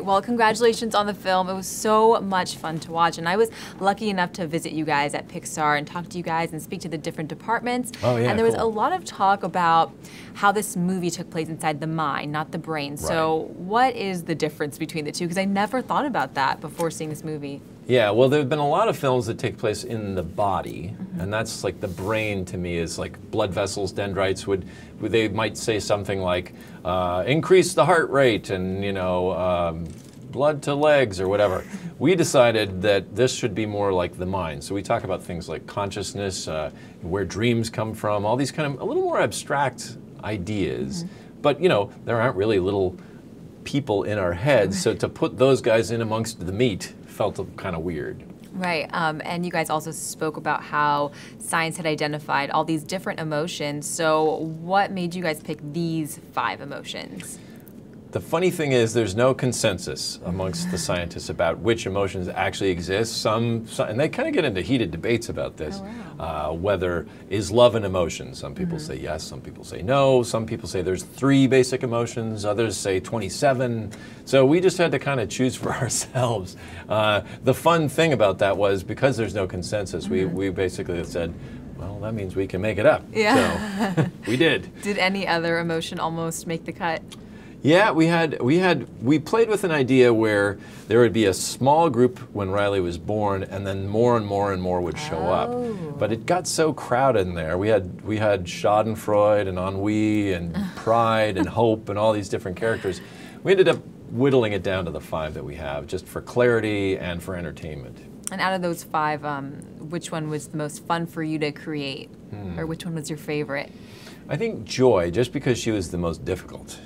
Well, congratulations on the film. It was so much fun to watch, and I was lucky enough to visit you guys at Pixar and talk to you guys and speak to the different departments. Oh, yeah, and there was cool. a lot of talk about how this movie took place inside the mind, not the brain. Right. So what is the difference between the two? Because I never thought about that before seeing this movie. Yeah, well, there have been a lot of films that take place in the body, and that's like the brain to me is like blood vessels, dendrites. They might say something like increase the heart rate and blood to legs or whatever. We decided that this should be more like the mind. So we talk about things like consciousness, where dreams come from, all these kind of a little more abstract ideas. But there aren't really little people in our heads, so to put those guys in amongst the meat felt kind of weird. Right, and you guys also spoke about how science had identified all these different emotions. So what made you guys pick these 5 emotions? The funny thing is there's no consensus amongst the scientists about which emotions actually exist. Some and they kind of get into heated debates about this. Oh, wow. Whether is love an emotion? Some people say yes, some people say no. Some people say there's 3 basic emotions, others say 27. So we just had to kind of choose for ourselves. The fun thing about that was because there's no consensus, we basically said, well, that means we can make it up. Yeah. So we did. Did any other emotion almost make the cut? Yeah, we played with an idea where there would be a small group when Riley was born, and then more and more and more would show up. But it got so crowded in there. We had Schadenfreude and ennui and pride and hope and all these different characters. We ended up whittling it down to the 5 that we have, just for clarity and for entertainment. And out of those 5, which one was the most fun for you to create, or which one was your favorite? I think Joy, just because she was the most difficult.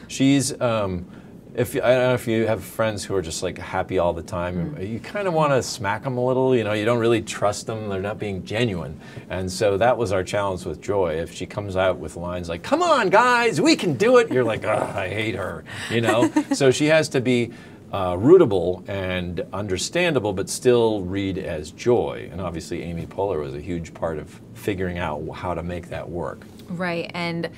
She's, I don't know if you have friends who are just like happy all the time, you kind of want to smack them a little, you don't really trust them, they're not being genuine. And so that was our challenge with Joy. If she comes out with lines like, come on guys, we can do it, you're like, ugh, I hate her, So she has to be rootable and understandable, but still read as Joy. And obviously Amy Poehler was a huge part of figuring out how to make that work. Right, and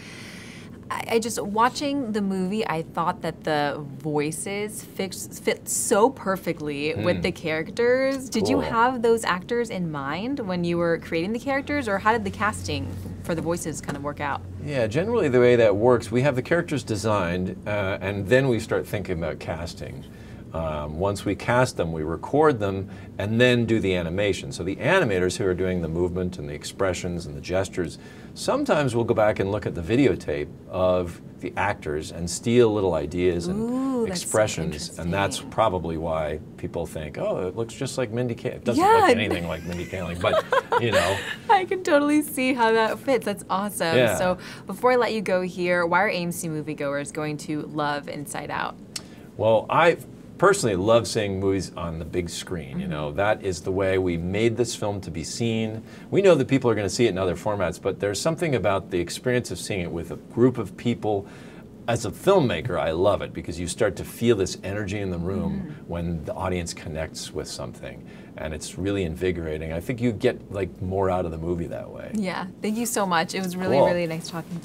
I just, watching the movie, I thought that the voices fit so perfectly with the characters. Did you have those actors in mind when you were creating the characters, or how did the casting for the voices kind of work out? Yeah, generally the way that works, we have the characters designed, and then we start thinking about casting. Once we cast them, we record them, and then do the animation. So the animators who are doing the movement and the expressions and the gestures, sometimes we'll go back and look at the videotape of the actors and steal little ideas and expressions, and that's probably why people think, oh, it looks just like Mindy Kaling. It doesn't look anything like Mindy Kaling, but I can totally see how that fits. That's awesome. Yeah. So before I let you go here, why are AMC moviegoers going to love Inside Out? Well, I personally love seeing movies on the big screen. That is the way we made this film to be seen. We know that people are going to see it in other formats, but there's something about the experience of seeing it with a group of people. As a filmmaker, I love it because you start to feel this energy in the room when the audience connects with something, and it's really invigorating. I think you get more out of the movie that way. Yeah, thank you so much. It was really, really nice talking to you.